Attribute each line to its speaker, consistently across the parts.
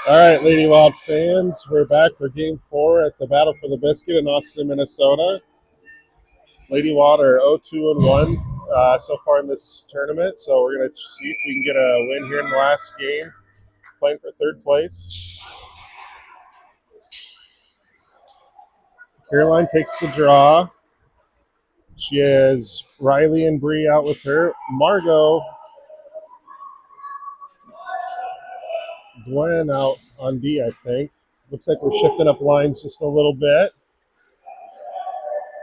Speaker 1: All right, Lady Wild fans, we're back for Game 4 at the Battle for the Biscuit in Austin, Minnesota. Lady Wild are 0-2-1 so far in this tournament, so we're going to see if we can get a win here in the last game, playing for third place. Caroline takes the draw. She has Riley and Bree out with her. Margot, Gwen out on D, I think. Looks like we're shifting up lines just a little bit.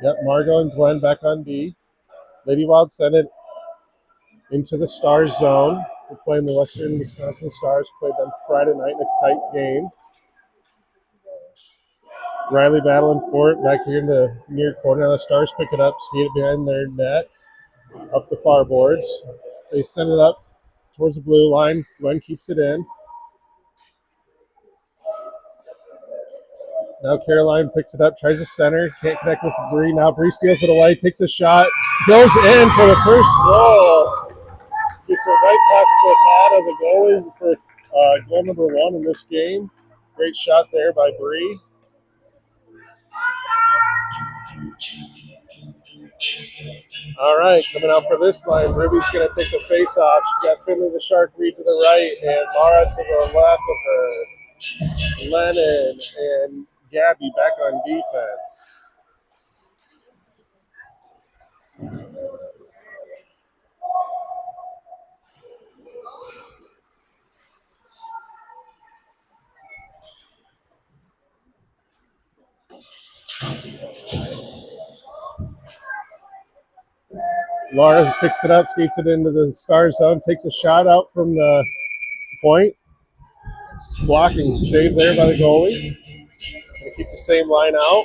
Speaker 1: Yep, Margot and Gwen back on D. Lady Wild sent it into the Stars zone. We're playing the Western Wisconsin Stars. Played them Friday night in a tight game. Riley battling for it back here in the near corner. Now the Stars pick it up, skate it behind their net, up the far boards. They send it up towards the blue line. Gwen keeps it in. Now Caroline picks it up, tries to center, can't connect with Bree. Now Bree steals it away, takes a shot, goes in for the first goal. Gets it right past the pad of the goalie for goal number 1 in this game. Great shot there by Bree. All right, coming out for this line, Ruby's going to take the face off. She's got Finley the Shark Reed to the right and Mara to the left of her. Lennon and Gabby back on defense. Laura picks it up, skates it into the Star zone, takes a shot out from the point. Blocking save there by the goalie. Gonna keep the same line out.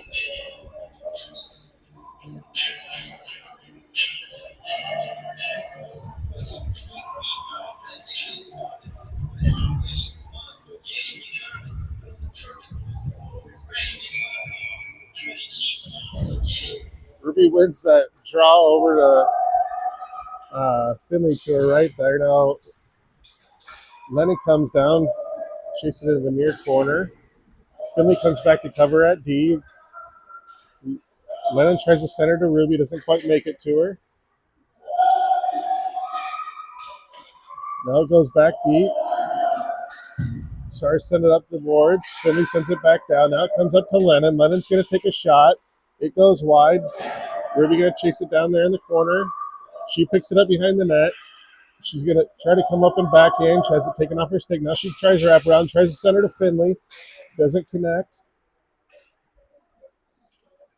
Speaker 1: Ruby wins that draw over to Finley to her right there. Now Lennon comes down, shoots it into the near corner. Finley comes back to cover at D. Lennon tries to center to Ruby, doesn't quite make it to her. Now it goes back deep. Stars send it up the boards. Finley sends it back down. Now it comes up to Lennon. Lennon's going to take a shot. It goes wide. Ruby going to chase it down there in the corner. She picks it up behind the net. She's going to try to come up and backhand. She has it taken off her stick. Now she tries to wrap around, tries to center to Finley. Doesn't connect.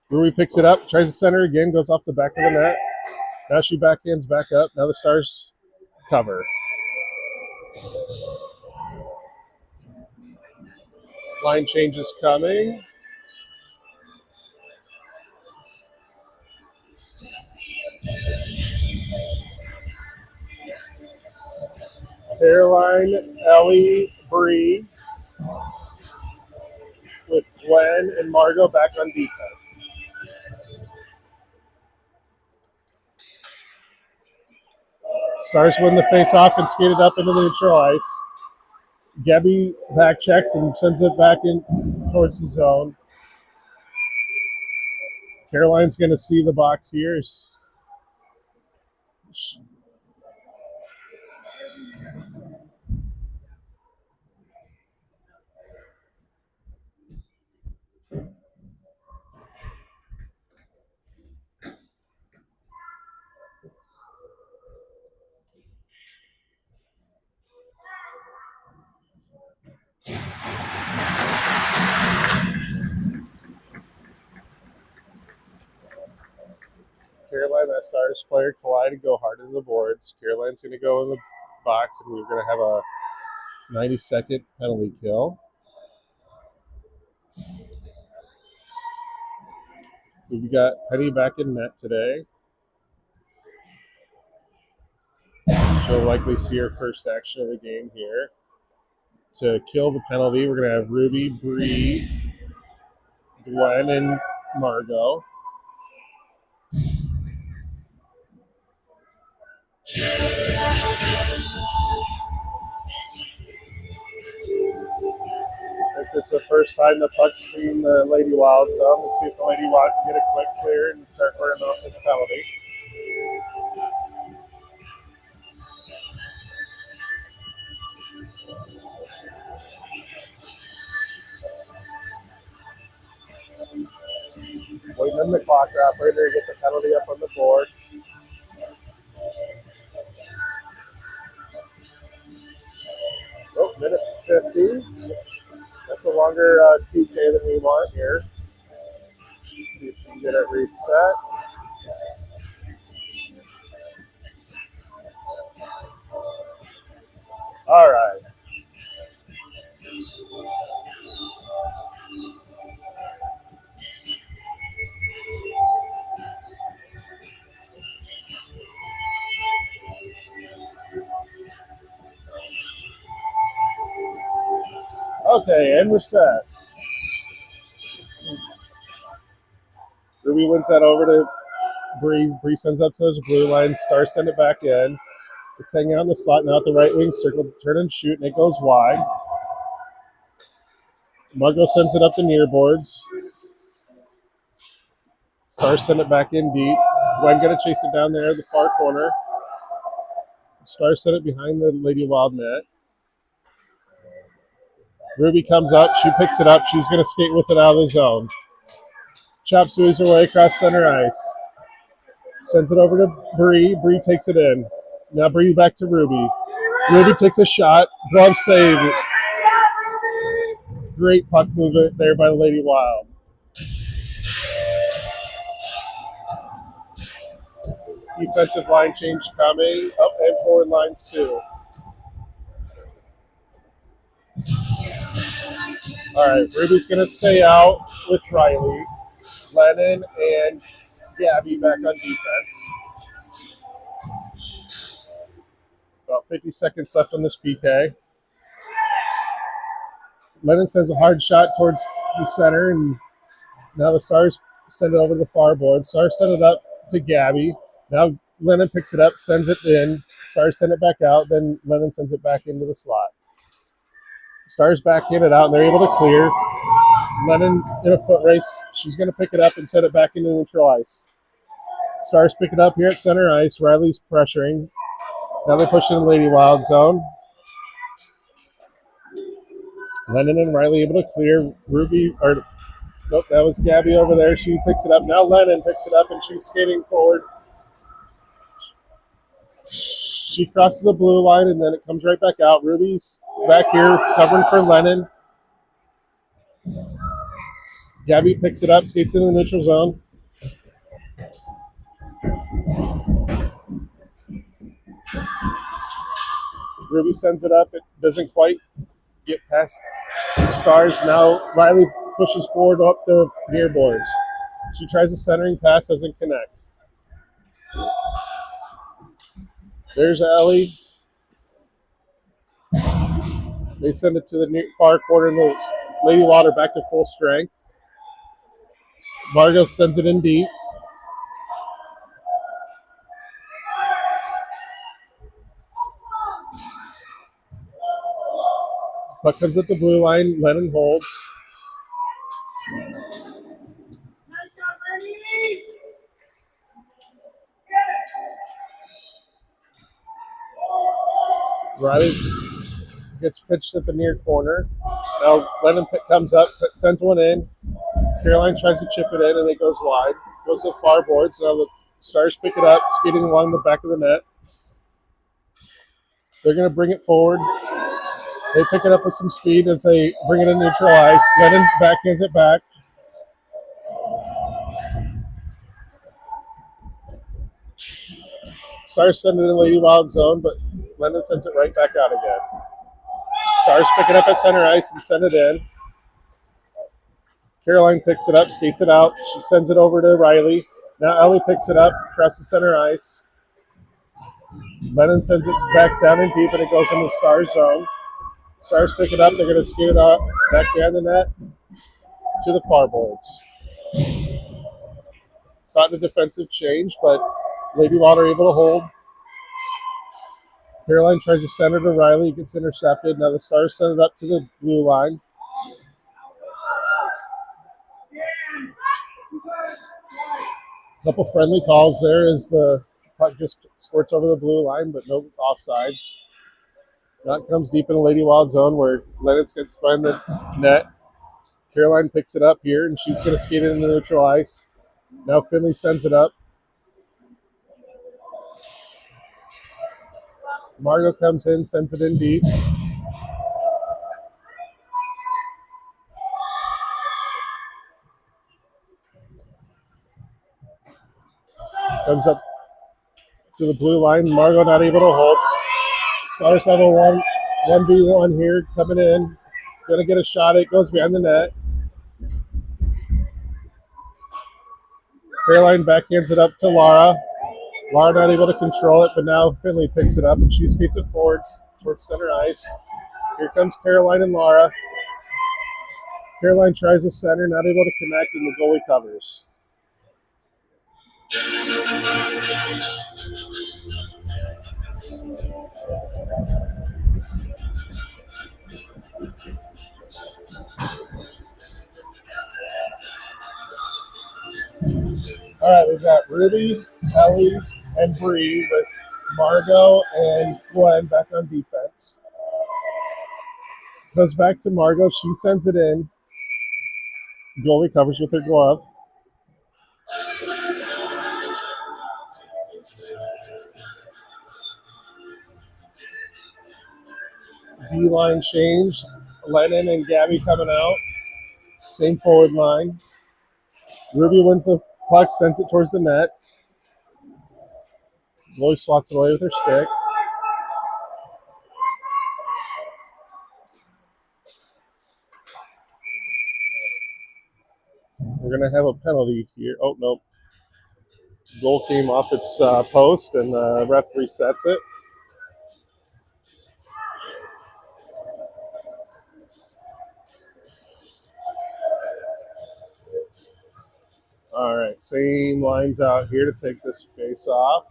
Speaker 1: Ruby picks it up, tries to center again, goes off the back of the net. Now she backhands back up. Now the Stars cover. Line changes coming. Caroline, Ellie, Bree, with Gwen and Margot back on defense. Stars win the face-off and skate it up into the neutral ice. Gabby back checks and sends it back in towards the zone. Caroline's going to see the box here. Caroline, that Stars player, collide and go hard into the boards. Caroline's going to go in the box, and we're going to have a 90-second penalty kill. We've got Penny back in net today. She'll likely see her first action of the game here. To kill the penalty, we're going to have Ruby, Bree, Gwen, and Margot. It's the first time the puck's seen the Lady Wild zone. Let's see if the Lady Wild can get a quick clear and start burning off this penalty. Waiting on the clock operator to get the penalty up on the board. Oh, minute 50. That's a longer PK than we want here. See if we can get it reset. All right. Okay, and we're set. Ruby wins that over to Bree. Bree sends up to the blue line. Stars send it back in. It's hanging out in the slot now at the right wing circle. Turn and shoot, and it goes wide. Margot sends it up the near boards. Stars send it back in deep. Gwen gonna chase it down there at the far corner. Stars send it behind the Lady Wild net. Ruby comes up. She picks it up. She's gonna skate with it out of the zone. Chop suey's her way across center ice. Sends it over to Bree. Bree takes it in. Now Bree back to Ruby. Ruby takes a shot. Glove save. Great puck movement there by the Lady Wild. Defensive line change coming. Up and forward lines too. All right, Ruby's going to stay out with Riley. Lennon and Gabby back on defense. About 50 seconds left on this PK. Lennon sends a hard shot towards the center, and now the Stars send it over to the far board. Stars send it up to Gabby. Now Lennon picks it up, sends it in. Stars send it back out, then Lennon sends it back into the slot. Stars back in it out, and they're able to clear. Lennon in a foot race. She's going to pick it up and send it back into neutral ice. Stars pick it up here at center ice. Riley's pressuring. Now they're pushing the Lady Wild zone. Lennon and Riley able to clear. Nope, that was Gabby over there. She picks it up. Now Lennon picks it up, and she's skating forward. She crosses the blue line, and then it comes right back out. Ruby's back here covering for Lennon. Gabby picks it up, skates into the neutral zone. Ruby sends it up. It doesn't quite get past the Stars. Now Riley pushes forward up the near boards. She tries a centering pass, doesn't connect. There's Ellie. They send it to the far corner, and the Lady Wild are back to full strength. Margot sends it in deep. Puck comes at the blue line. Lennon holds. Riley gets pitched at the near corner. Now Lennon comes up, sends one in. Caroline tries to chip it in, and it goes wide. Goes to the far board, so now the Stars pick it up, skating along the back of the net. They're going to bring it forward. They pick it up with some speed as they bring it in neutral ice. Lennon backhands it back. Stars send it in the Lady Wild zone, but Lennon sends it right back out again. Stars pick it up at center ice and send it in. Caroline picks it up, skates it out. She sends it over to Riley. Now Ellie picks it up, across the center ice. Lennon sends it back down in deep, and it goes in the Stars zone. Stars pick it up. They're going to skate it out back behind the net to the far boards. Caught in a defensive change, but Lady Wild are able to hold. Caroline tries to send it to Riley. Gets intercepted. Now the Stars send it up to the blue line. Couple friendly calls there as the puck just squirts over the blue line, but no offsides. Now it comes deep in the Lady Wild zone where Lennox gets behind the net. Caroline picks it up here, and she's going to skate it into neutral ice. Now Finley sends it up. Margot comes in, sends it in deep. Comes up to the blue line. Margot not able to hold. Stars have a 1v1 here coming in. Going to get a shot. It goes behind the net. Caroline backhands it up to Lara. Lara not able to control it, but now Finley picks it up and she skates it forward towards center ice. Here comes Caroline and Lara. Caroline tries the center, not able to connect, and the goalie covers. All right, we've got Ruby, Ellie, and Bree with Margot and Gwen back on defense. Goes back to Margot. She sends it in. Goalie covers with her glove. D-line change. Lennon and Gabby coming out. Same forward line. Ruby wins the puck, sends it towards the net. Goalie swats it away with her stick. We're going to have a penalty here. Oh, no. Goal came off its post, and the ref resets it. All right, same lines out here to take this face off.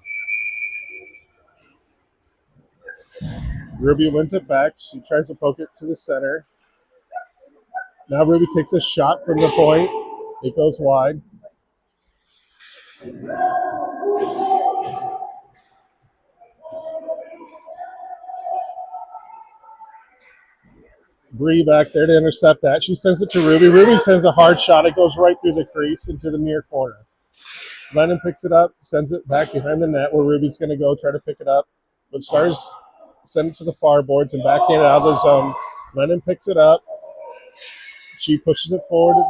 Speaker 1: Ruby wins it back. She tries to poke it to the center. Now Ruby takes a shot from the point. It goes wide. Bree back there to intercept that. She sends it to Ruby. Ruby sends a hard shot. It goes right through the crease into the near corner. Lennon picks it up, sends it back behind the net where Ruby's going to go try to pick it up. But Stars send it to the far boards and backhand it out of the zone. Lennon picks it up. She pushes it forward.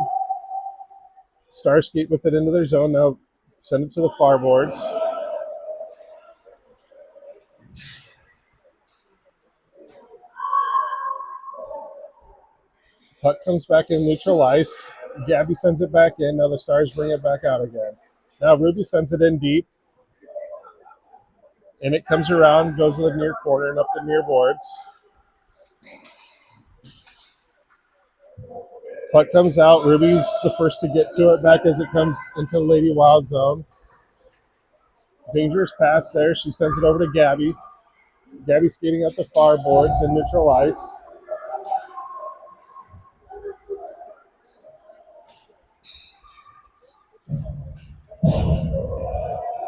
Speaker 1: Stars skate with it into their zone. Now send it to the far boards. Puck comes back in neutral ice. Gabby sends it back in. Now the Stars bring it back out again. Now Ruby sends it in deep. And it comes around, goes to the near corner and up the near boards. Puck comes out. Ruby's the first to get to it back as it comes into the Lady Wild zone. Dangerous pass there. She sends it over to Gabby. Gabby skating up the far boards in neutral ice.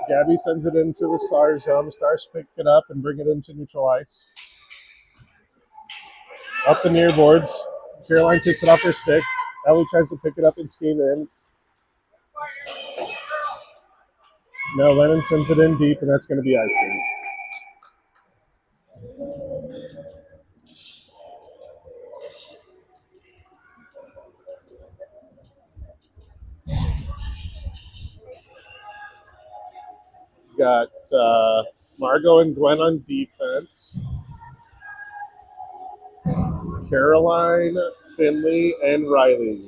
Speaker 1: Gabby sends it into the Stars zone. The Stars pick it up and bring it into neutral ice. Up the near boards. Caroline takes it off her stick. Ellie tries to pick it up and skate in. Now Lennon sends it in deep, and that's going to be icing. Got Margot and Gwen on defense. Caroline, Finley, and Riley.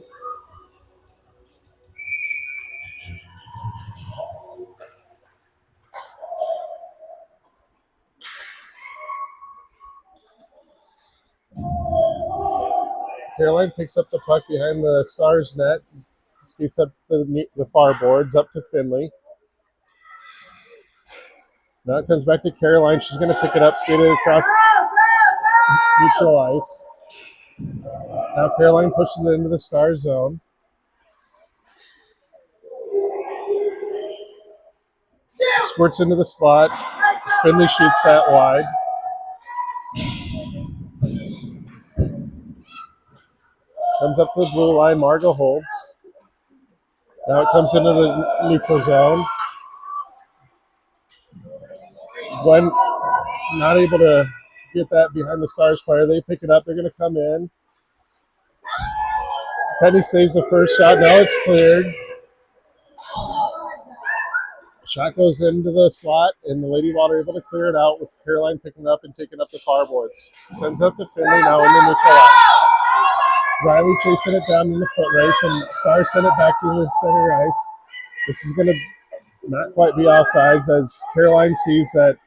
Speaker 1: Caroline picks up the puck behind the Stars net, skates up the far boards, up to Finley. Now it comes back to Caroline. She's going to pick it up, skate it across neutral ice. Now Caroline pushes it into the Stars zone. squirts into the slot. Finley shoots that wide. Comes up to the blue line. Margot holds. Now it comes into the neutral zone. Gwen not able to get that behind the Stars player. They pick it up. They're going to come in. Penny saves the first shot. Now it's cleared. Shot goes into the slot, and the Lady Wild are able to clear it out with Caroline picking up and taking up the far boards. Sends it up to Finley now in the neutral ice. Riley chasing it down in the foot race, and Stars send it back to the center ice. This is going to not quite be offsides as Caroline sees that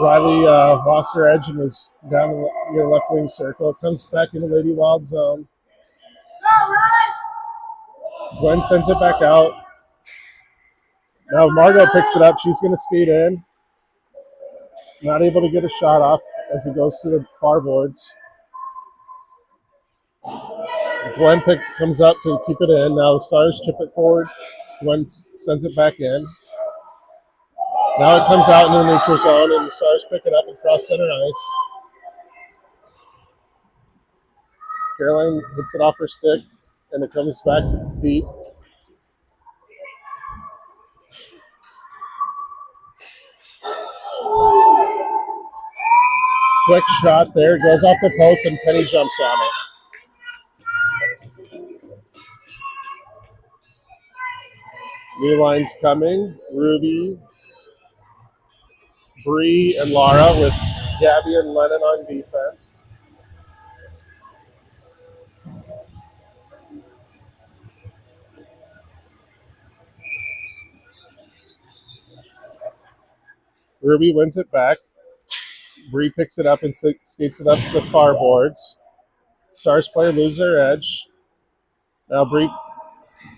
Speaker 1: Riley lost her edge and was down near the left wing circle. It comes back in the Lady Wild zone. Gwen sends it back out. Now Margot picks it up. She's going to skate in. Not able to get a shot off as he goes to the far boards. Gwen comes up to keep it in. Now the Stars chip it forward. Gwen sends it back in. Now it comes out in the neutral zone, and the Stars pick it up and cross center ice. Caroline hits it off her stick, and it comes back deep. Quick shot there, goes off the post, and Penny jumps on it. New lines coming. Ruby, Bree, and Lara with Gabby and Lennon on defense. Ruby wins it back. Bree picks it up and skates it up to the far boards. Stars player lose their edge. Now Bree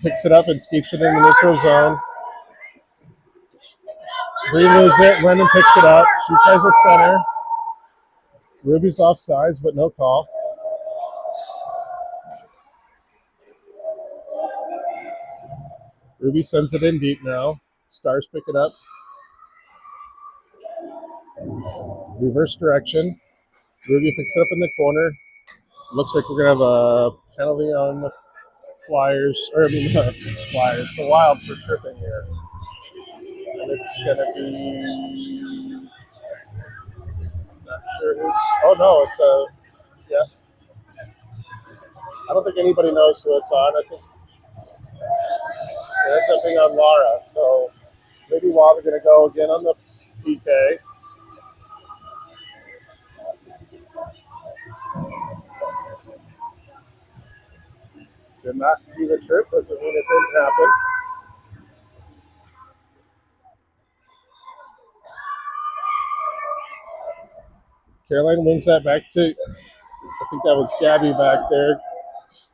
Speaker 1: picks it up and skates it in the neutral zone. Bree loses it. Lennon picks it up. She tries a center. Ruby's offsides, but no call. Ruby sends it in deep now. Stars pick it up. Reverse direction. Ruby picks it up in the corner. Looks like we're going to have a penalty on the Flyers, or I mean the Flyers, the Wild for tripping here. And it's going to be, not sure who's, oh no, it's yeah. I don't think anybody knows who it's on. I think it ends up being on Lara. So maybe Wild are going to go again on the PK. Did not see the trip, doesn't mean it didn't happen. Caroline wins that back to, I think that was Gabby back there.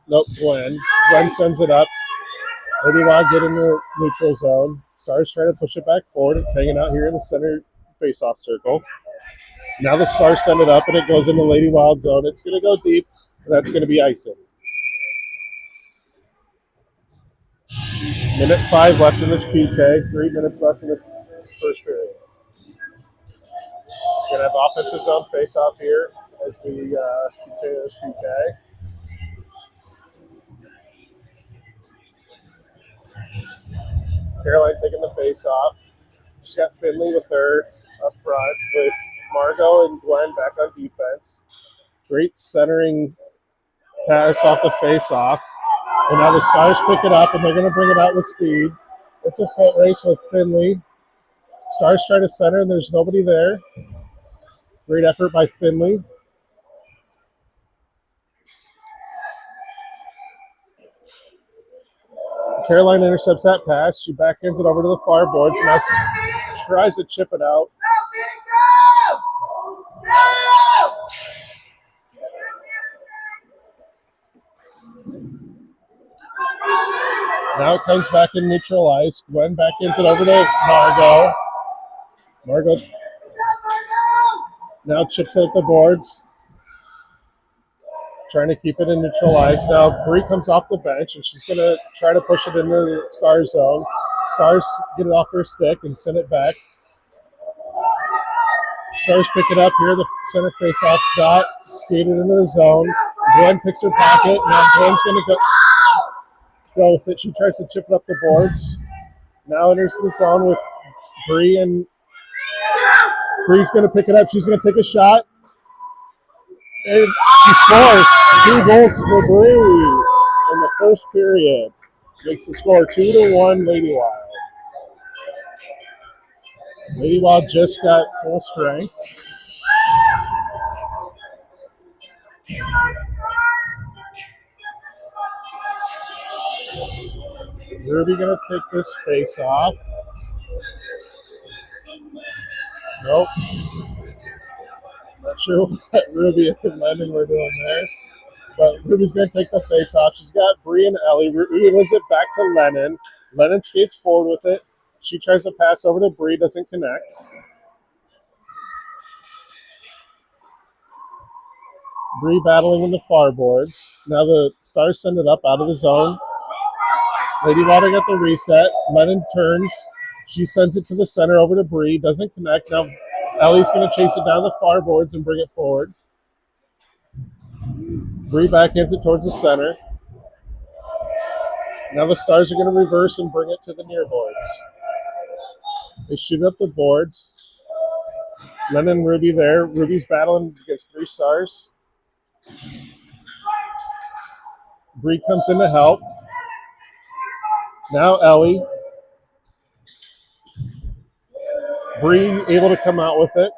Speaker 1: Nope, Gwen. Gwen sends it up. Lady Wild get in the neutral zone. Stars try to push it back forward. It's hanging out here in the center face-off circle. Now the Stars send it up, and it goes into Lady Wild zone. It's going to go deep, and that's going to be icing. Minute 5 left in this PK. 3 minutes left in the first period. We're going to have offensive zone face-off here as we continue this PK. Caroline taking the face-off. She's got Finley with her up front with Margot and Gwen back on defense. Great centering pass off the face-off. And now the Stars pick it up, and they're going to bring it out with speed. It's a foot race with Finley. Stars try to center, and there's nobody there. Great effort by Finley. Caroline intercepts that pass. She backhands it over to the far boards. Now tries to chip it out. Now it comes back in neutral ice. Gwen backhands it over to Margot. Margot now chips it at the boards. Trying to keep it in neutral ice. Now Bree comes off the bench, and she's going to try to push it into the Star zone. Stars get it off her stick and send it back. Stars pick it up here. The center face-off dot skated into the zone. Gwen picks her pocket. Now Gwen's going to go with it. She tries to chip it up the boards. Now enters the zone with Bree, and Bree's going to pick it up. She's going to take a shot. And she scores 2 goals for Bree in the first period. Makes the score 2-1 Lady Wild. Lady Wild just got full strength. Ruby gonna take this face off. Nope. Not sure what Ruby and Lennon were doing there. But Ruby's gonna take the face off. She's got Bree and Ellie. Ruby wins it back to Lennon. Lennon skates forward with it. She tries to pass over to Bree, doesn't connect. Bree battling in the far boards. Now the Stars send it up out of the zone. Lady Water got the reset. Lennon turns. She sends it to the center over to Bree. Doesn't connect. Now Ellie's going to chase it down the far boards and bring it forward. Bree backhands it towards the center. Now the Stars are going to reverse and bring it to the near boards. They shoot up the boards. Lennon and Ruby there. Ruby's battling against 3 Stars. Bree comes in to help. Now Ellie. Bree able to come out with it.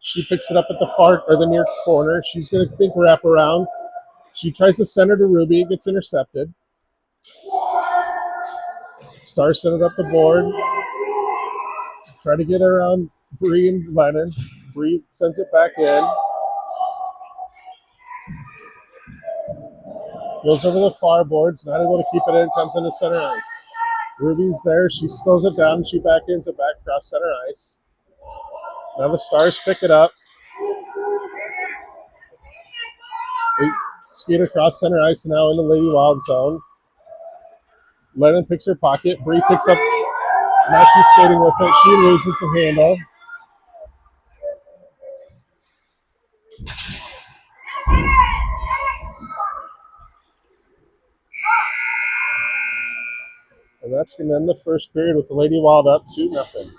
Speaker 1: She picks it up at the far or the near corner. She's going to think wrap around. She tries to send it to Ruby. It gets intercepted. Stars send it up the board. Try to get around Bree and Lennon. Bree sends it back in. Goes over the far boards. Not able to keep it in. Comes into center ice. Ruby's there. She slows it down. She backhands it back across center ice. Now the Stars pick it up. They skate across center ice now in the Lady Wild zone. Lennon picks her pocket. Bree picks up. Now she's skating with it. She loses the handle. And that's going to end the first period with the Lady Wild up 2-0.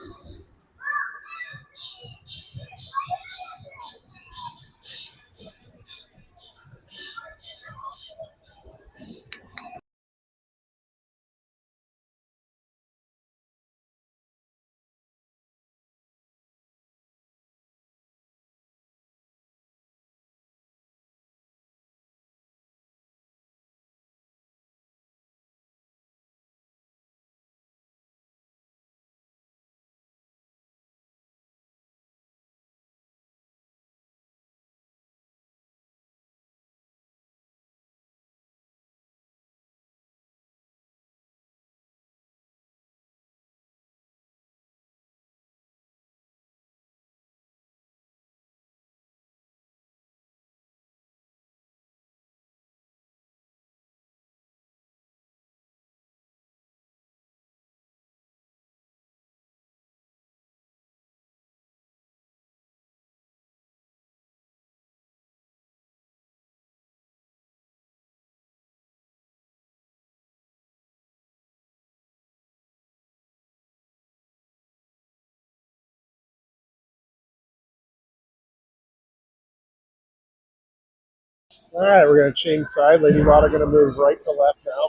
Speaker 1: All right, we're going to change side. Lady Wild are going to move right to left now.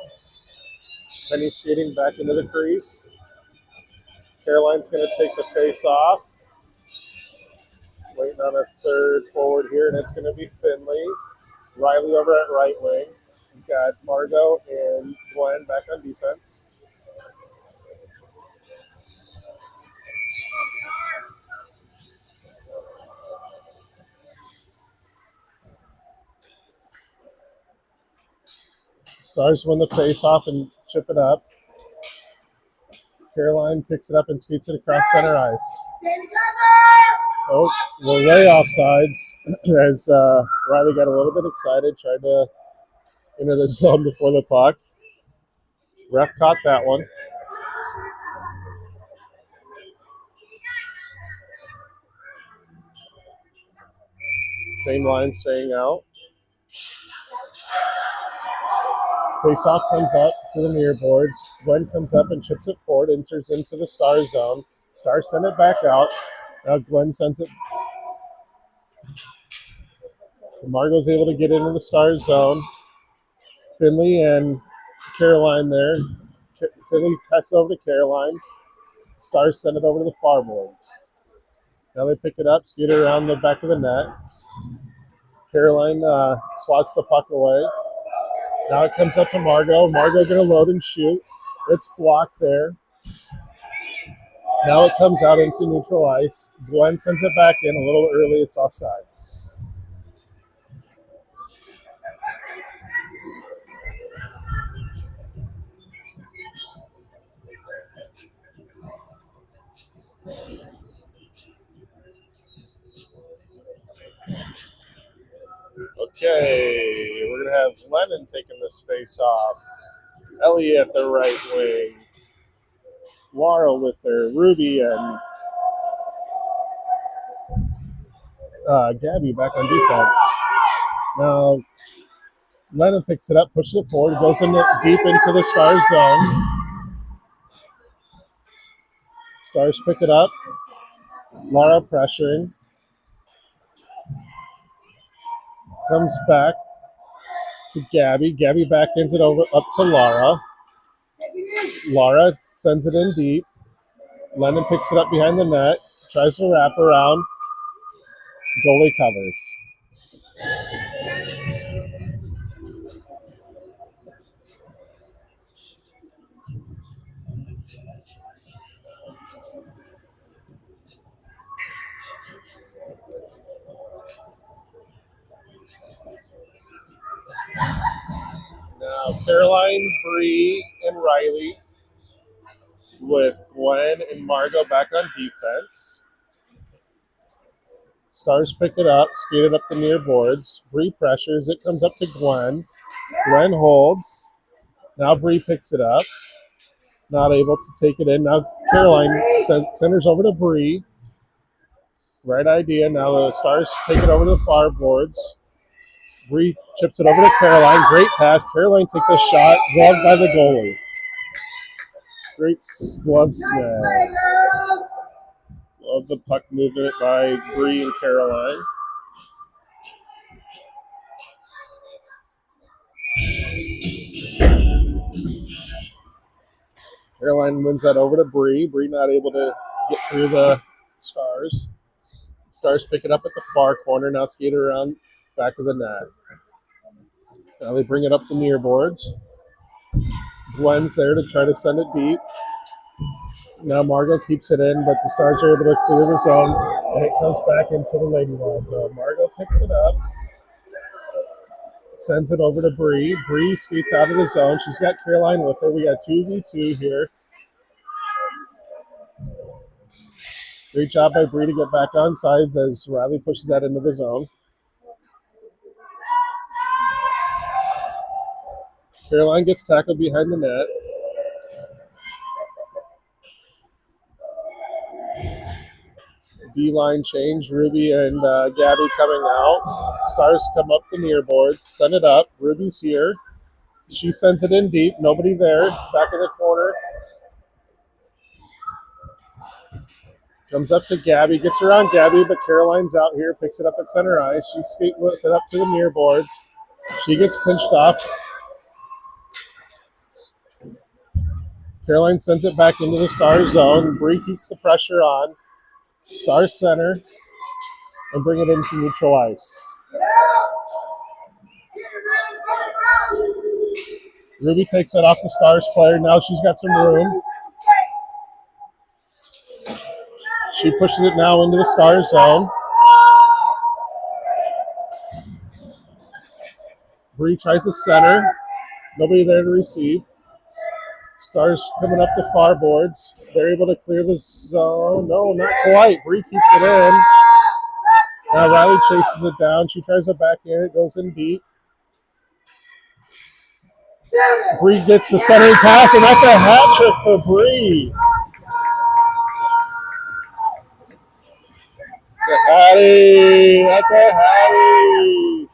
Speaker 1: Penny skating back into the crease. Caroline's going to take the face off. Waiting on a third forward here, and it's going to be Finley. Riley over at right wing. We've got Margot and Gwen back on defense. Stars win the face off and chip it up. Caroline picks it up and skates it across center ice. Oh, we're way offsides as Riley got a little bit excited, tried to enter the zone before the puck. Ref caught that one. Same line staying out. Face-off comes up to the near boards. Gwen comes up and chips it forward, enters into the star zone. Stars send it back out. Now Gwen sends it. Margot's able to get into the star zone. Finley and Caroline there. Finley passes over to Caroline. Stars send it over to the far boards. Now they pick it up, skate it around the back of the net. Caroline swats the puck away. Now it comes up to Margot. Margot going to load and shoot. It's blocked there. Now it comes out into neutral ice. Gwen sends it back in a little early. It's offsides. Okay, we're going to have Lennon taking this face off. Ellie at the right wing. Laura with her. Ruby and Gabby back on defense. Now, Lennon picks it up, pushes it forward, goes in deep into the Stars zone. Stars pick it up. Laura pressuring. Comes back to Gabby. Gabby backhands it over up to Laura. Laura sends it in deep. Lennon picks it up behind the net. Tries to wrap around. Goalie covers. Now Caroline, Bree, and Riley with Gwen and Margot back on defense. Stars pick it up, skate it up the near boards. Bree pressures. It comes up to Gwen. Gwen holds. Now Bree picks it up. Not able to take it in. Now Caroline centers over to Bree. Right idea. Now the Stars take it over to the far boards. Bree chips it over to Caroline. Great pass. Caroline takes a shot. Gloved by the goalie. Great glove snag. Love the puck movement by Bree and Caroline. Caroline wins that over to Bree. Bree not able to get through the Stars. Stars pick it up at the far corner. Now skate it around back of the net. Now they bring it up the near boards. Gwen's there to try to send it deep. Now Margot keeps it in, but the Stars are able to clear the zone, and it comes back into the Lady Wild zone. Margot picks it up, sends it over to Bree. Bree skates out of the zone. She's got Caroline with her. We got 2v2 here. Great job by Bree to get back on sides as Riley pushes that into the zone. Caroline gets tackled behind the net. D-line change. Ruby and Gabby coming out. Stars come up the near boards. Send it up. Ruby's here. She sends it in deep. Nobody there. Back in the corner. Comes up to Gabby. Gets around Gabby, but Caroline's out here. Picks it up at center ice. She's skating with it up to the near boards. She gets pinched off. Caroline sends it back into the Stars zone. Bree keeps the pressure on. Stars center and bring it into neutral ice. Ruby takes it off the Stars player. Now she's got some room. She pushes it now into the Stars zone. Bree tries to center. Nobody there to receive. Stars coming up the far boards. They're able to clear the zone. No, not quite. Bree keeps it in. Now Riley chases it down. She tries to back in. It goes in deep. Bree gets the centering pass, and that's a hat trick for Bree. That's a Hattie. That's a Hattie.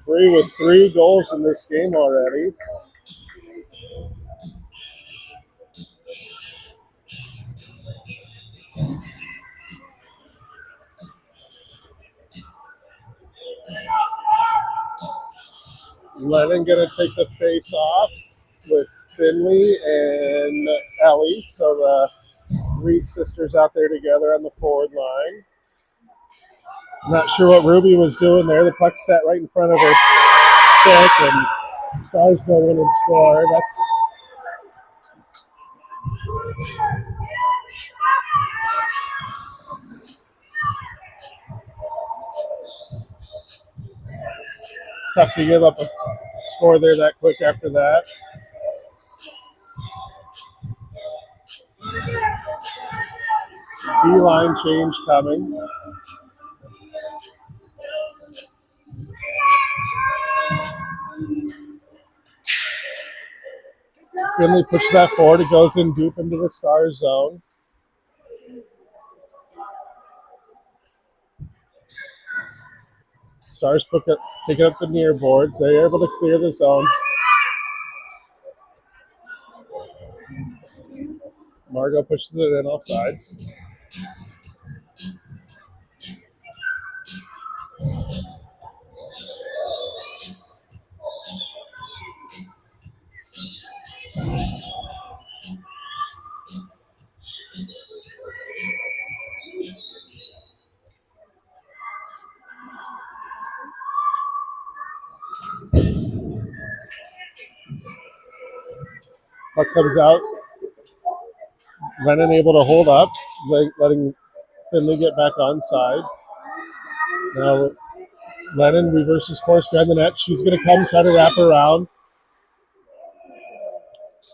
Speaker 1: Bree with 3 goals in this game already. Lennon gonna take the face off with Finley and Ellie. So the Reed sisters out there together on the forward line. I'm not sure what Ruby was doing there. The puck sat right in front of her stick, and Stars go in and score. That's tough to give up a score there that quick after that. D-line change coming. Finley pushes that forward. It goes in deep into the Stars zone. Stars take it up the near boards. They're able to clear the zone. Margot pushes it in off sides. Puck comes out. Lennon able to hold up, letting Finley get back onside. Now Lennon reverses course behind the net. She's going to come try to wrap around.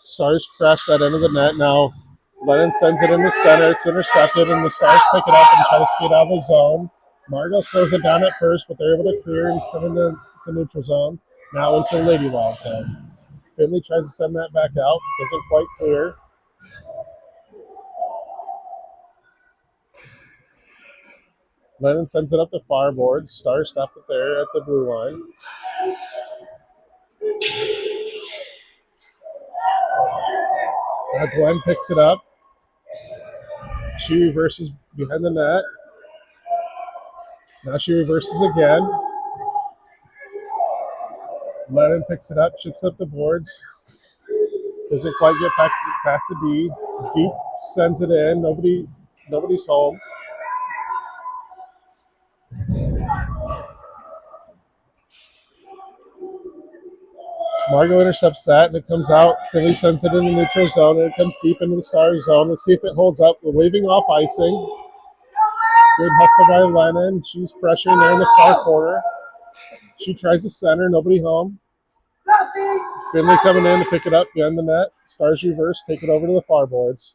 Speaker 1: Stars crash that into the net. Now Lennon sends it in the center. It's intercepted, and the Stars pick it up and try to skate out of the zone. Margot slows it down at first, but they're able to clear and come into the neutral zone. Now into the Lady Wild zone. Finley tries to send that back out. Doesn't quite clear. Lennon sends it up the far boards. Stars stop it there at the blue line. Now Gwen picks it up. She reverses behind the net. Now she reverses again. Lennon picks it up, chips up the boards. Doesn't quite get past the D. Deep sends it in. Nobody's home. Margot intercepts that, and it comes out. Philly sends it in the neutral zone, and it comes deep into the Stars zone. Let's see if it holds up. We're waving off icing. Good hustle by Lennon. She's pressuring there in the far corner. She tries to center. Nobody home. Finley coming in to pick it up behind the net. Stars reverse, take it over to the far boards.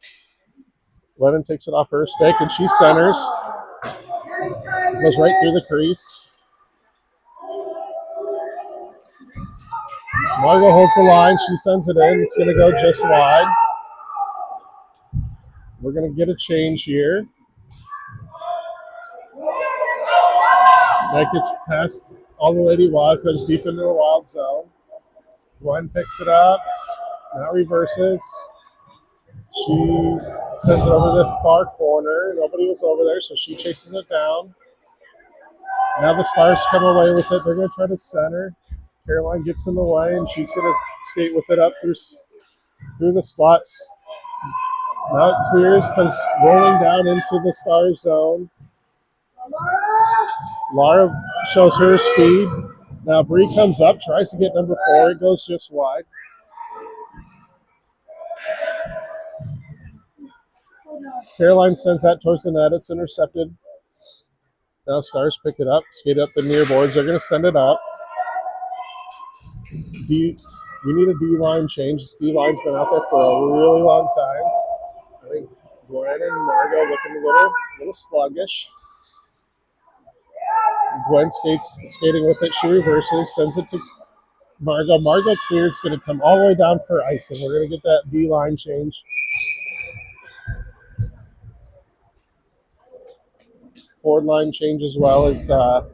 Speaker 1: Lennon takes it off her stick, and she centers. Goes right through the crease. Margot holds the line. She sends it in. It's going to go just wide. We're going to get a change here. That gets past all the Lady Wild, goes deep into the Wild zone. Gwen picks it up. Now reverses. She sends it over the far corner. Nobody was over there, so she chases it down. Now the Stars come away with it. They're going to try to center. Caroline gets in the way, and she's going to skate with it up through the slots. Now it clears, comes rolling down into the Stars zone. Laura shows her speed. Now Bree comes up, tries to get number 4. It goes just wide. Caroline sends that towards the net. It's intercepted. Now Stars pick it up, skate up the near boards. They're going to send it up. We need a D-line change. This D-line's been out there for a really long time. I think Gwen and Margot looking a little sluggish. Gwen skating with it. She reverses, sends it to Margot. Margot clears, going to come all the way down for icing. We're going to get that D-line change. Forward line change as well as that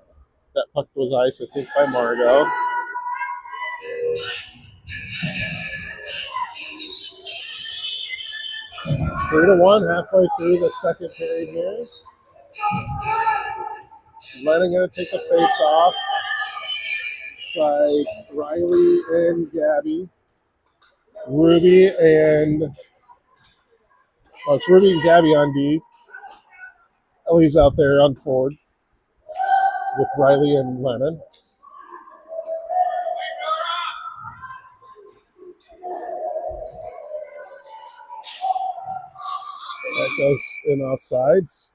Speaker 1: puck was ice, I think, by Margot. Three to one, halfway through the second period here. Lennon going to take the face off. It's like Riley and Gabby. Ruby and it's Ruby and Gabby on D. Ellie's out there on forward with Riley and Lennon. That goes in offsides.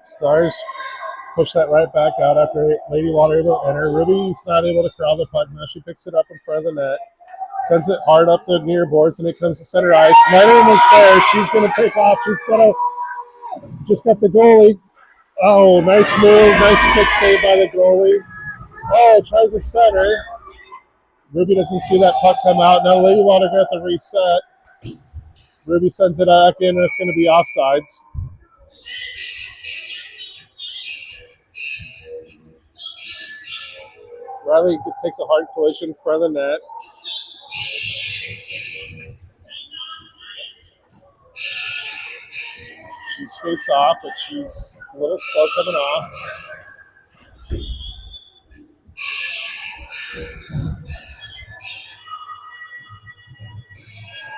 Speaker 1: Stars push that right back out after Lady Water able to enter. Ruby's not able to corral the puck. Now she picks it up in front of the net. Sends it hard up the near boards, and it comes to center ice. Lennon is there. She's going to take off. She's going to just got the goalie. Oh, nice move. Nice stick save by the goalie. Oh, tries to center. Ruby doesn't see that puck come out. Now Lady Water got the reset. Ruby sends it back in, and it's going to be offsides. Riley takes a hard collision in front of the net. She skates off, but she's a little slow coming off.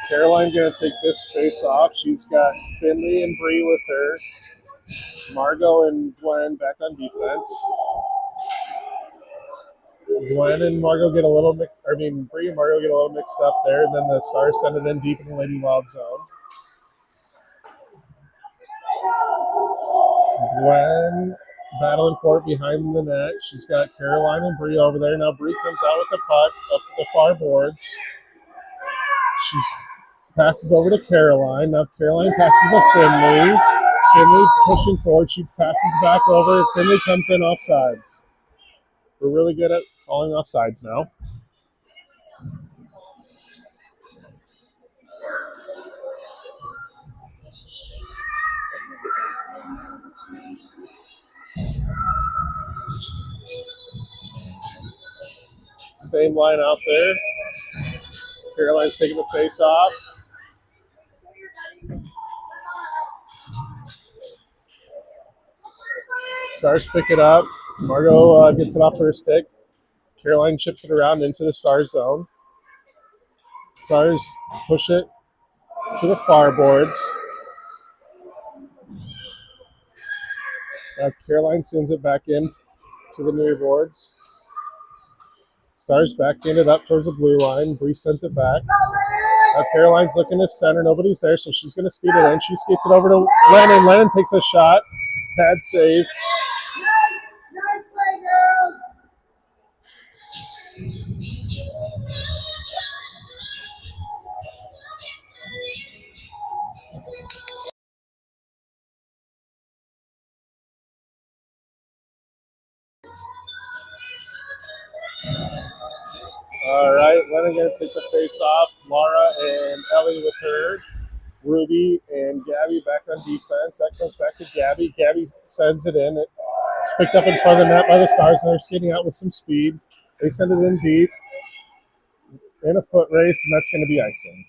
Speaker 1: Caroline going to take this face off. She's got Finley and Bree with her. Margot and Gwen back on defense. Gwen and Margot get a little mixed. Bree and Margot get a little mixed up there, and then the Stars send it in deep in the Lady Wild zone. Gwen battling for it behind the net. She's got Caroline and Bree over there. Now Bree comes out with the puck up the far boards. She passes over to Caroline. Now Caroline passes to Finley. Finley pushing forward. She passes back over. Finley comes in offsides. We're really good at calling offsides now. Same line out there. Caroline's taking the face off. Stars pick it up. Margot gets it off her stick. Caroline chips it around into the Stars zone. Stars push it to the far boards. Caroline sends it back in to the near boards. Stars backhand it up towards the blue line. Bree sends it back. Caroline's looking to center. Nobody's there, so she's going to speed it in. She skates it over to Lennon. Lennon takes a shot. Pad save.
Speaker 2: Nice play, girls.
Speaker 1: All right, Lennon going to take the face off. Laura and Ellie with her. Ruby and Gabby back on defense. That comes back to Gabby. Gabby sends it in. It's picked up in front of the net by the Stars, and they're skating out with some speed. They send it in deep in a foot race, and that's going to be icing.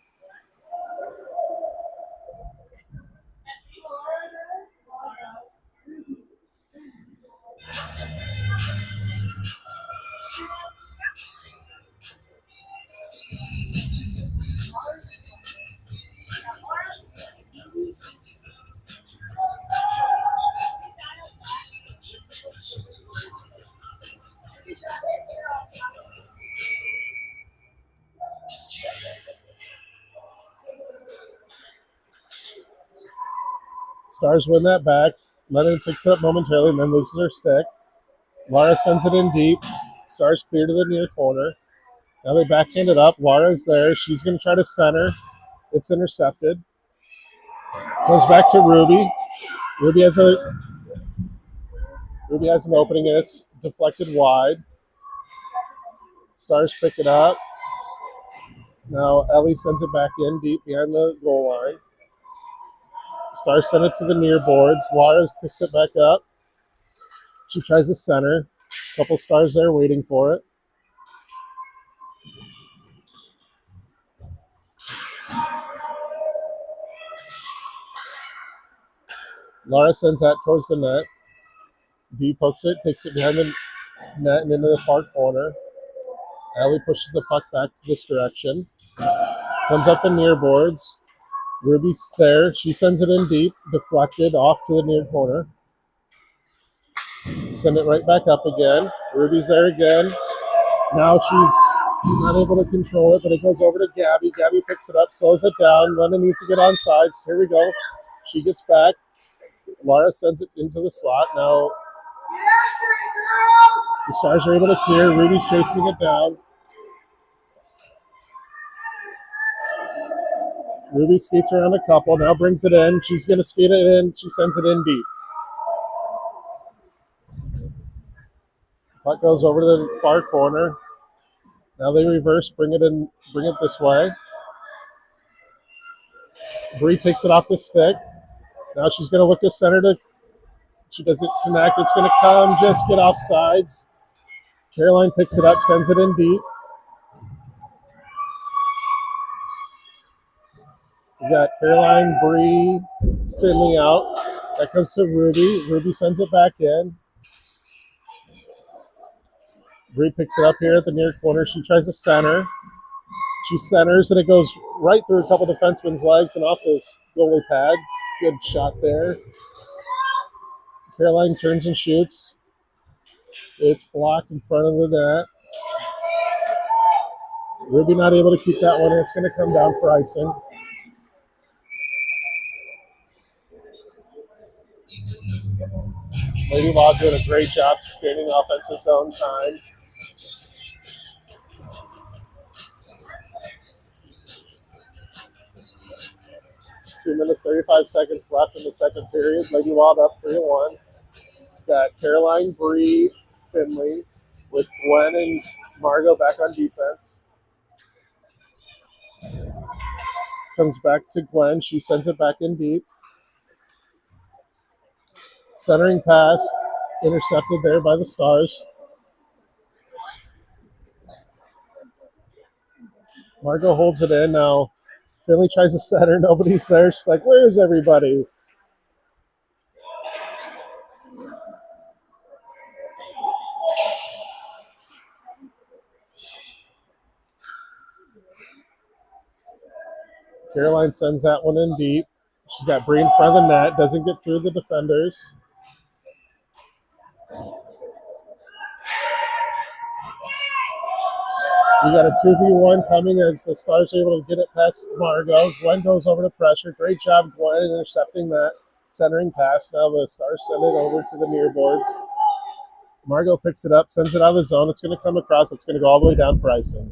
Speaker 1: Stars win that back. Lennon picks it up momentarily and then loses her stick. Laura sends it in deep. Stars clear to the near corner. Now they backhand it up. Laura's there. She's going to try to center. It's intercepted. Goes back to Ruby. Ruby has an opening and it's deflected wide. Stars pick it up. Now Ellie sends it back in deep behind the goal line. Stars send it to the near boards. Laura picks it back up. She tries to center. A couple Stars there waiting for it. Laura sends that towards the net. B pokes it, takes it behind the net and into the far corner. Ellie pushes the puck back to this direction. Comes up the near boards. Ruby's there. She sends it in deep, deflected off to the near corner. Send it right back up again. Ruby's there again. Now she's not able to control it, but it goes over to Gabby. Gabby picks it up, slows it down. London needs to get on sides. Here we go. She gets back. Laura sends it into the slot. Now the Stars are able to clear. Ruby's chasing it down. Ruby skates around a couple. Now brings it in. She's going to skate it in. She sends it in deep. Puck goes over to the far corner. Now they reverse, bring it this way. Bree takes it off the stick. Now she's going to look to center to. She doesn't connect. It's going to come, just get off sides. Caroline picks it up, sends it in deep. We got Caroline, Bree, Finley out. That comes to Ruby. Ruby sends it back in. Bree picks it up here at the near corner. She tries to center. She centers, and it goes right through a couple defensemen's legs and off the goalie pad. Good shot there. Caroline turns and shoots. It's blocked in front of the net. Ruby not able to keep that one, and it's going to come down for icing. Lady Law doing a great job sustaining offensive zone time. Two minutes, 35 seconds left in the second period. Lady Law up 3-1. Got Caroline, Bree, Finley, with Gwen and Margot back on defense. Comes back to Gwen. She sends it back in deep. Centering pass, intercepted there by the Stars. Margot holds it in now. Finley tries to center. Nobody's there. She's like, where's everybody? Caroline sends that one in deep. She's got Bree in front of the net. Doesn't get through the defenders. We got a 2v1 coming as the Stars are able to get it past Margot. Gwen goes over to pressure. Great job, Gwen, intercepting that centering pass. Now the Stars send it over to the near boards. Margot picks it up, sends it out of the zone. It's going to come across. It's going to go all the way down for icing.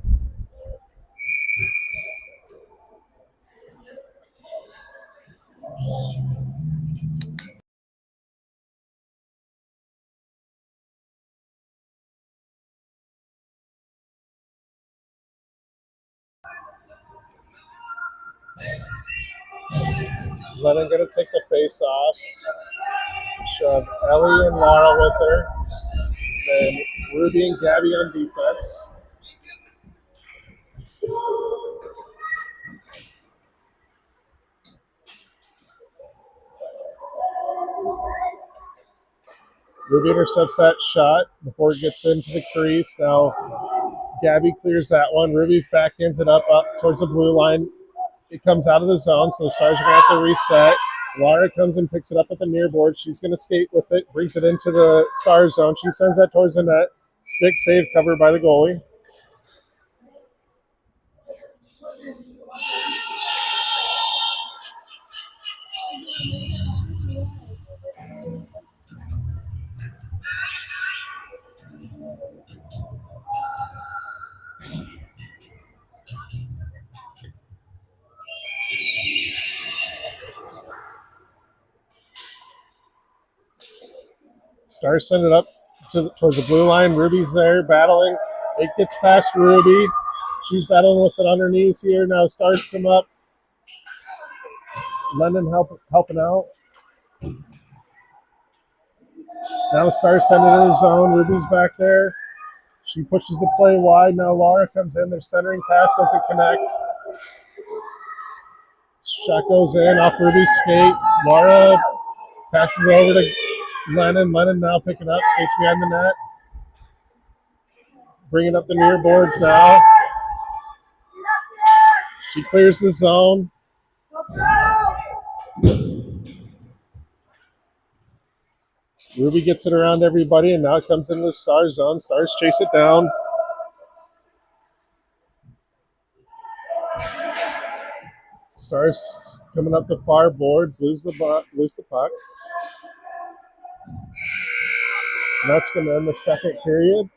Speaker 1: Lennon going to take the face off. Shove Ellie and Laura with her. Then Ruby and Gabby on defense. Ruby intercepts that shot before it gets into the crease. Now Gabby clears that one. Ruby backhands it up towards the blue line. It comes out of the zone, so the Stars are going to have to reset. Laura comes and picks it up at the near board. She's going to skate with it, brings it into the Stars zone. She sends that towards the net. Stick save covered by the goalie. Stars send it up towards the blue line. Ruby's there battling. It gets past Ruby. She's battling with it on her knees here. Now Stars come up. Lennon helping out. Now Stars send it in the zone. Ruby's back there. She pushes the play wide. Now Laura comes in. Their centering pass doesn't connect. Shot goes in off Ruby's skate. Laura passes it over to Lennon. Lennon now picking up. Skates behind the net. Bringing up the near boards now. She clears the zone. Ruby gets it around everybody, and now it comes into the Stars zone. Stars chase it down. Stars coming up the far boards, lose the puck. And that's going to end the second period.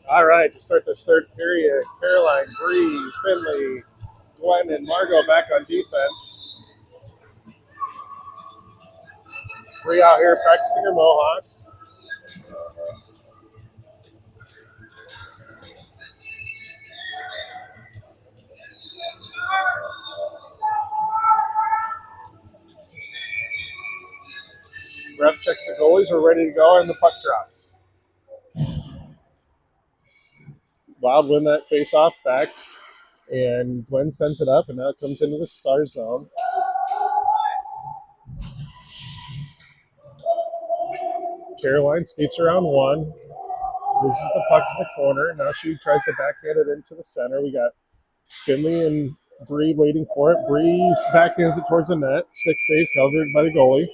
Speaker 1: All right, to start this third period, Caroline, Bree, Finley, Gwen, and Margot back on defense. Bree out here practicing her mohawks. Ref checks the goalies. We're ready to go, and the puck drops. Wild win that face-off back, and Gwen sends it up, and now it comes into the Star zone. Caroline skates around one, loses the puck to the corner. Now she tries to backhand it into the center. We got Finley and Bree waiting for it. Bree backhands it towards the net. Stick safe, covered by the goalie.